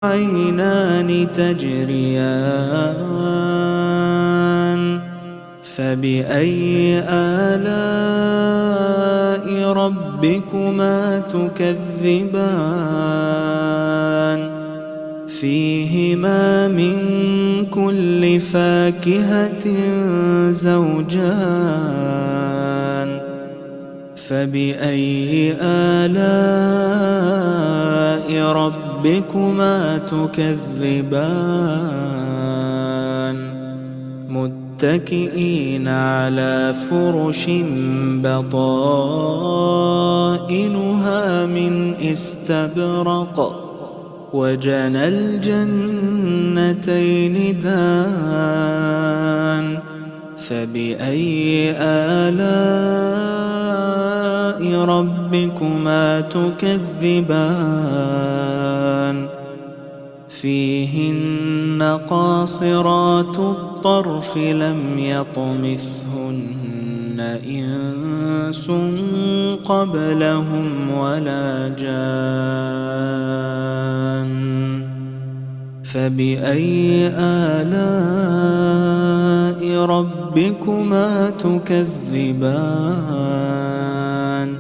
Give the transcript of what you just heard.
عينان تجريان فبأي آلاء ربكما تكذبان فيهما من كل فاكهة زوجان فبأي آلاء ربكما تكذبان متكئين على فرش بطائنها من استبرق وجنى الجنتين دان فبأي آلاء ربكما تكذبان فيهن قاصرات الطرف لم يطمثهن إنس قبلهم ولا جان فبأي آلاء ربكما تكذبان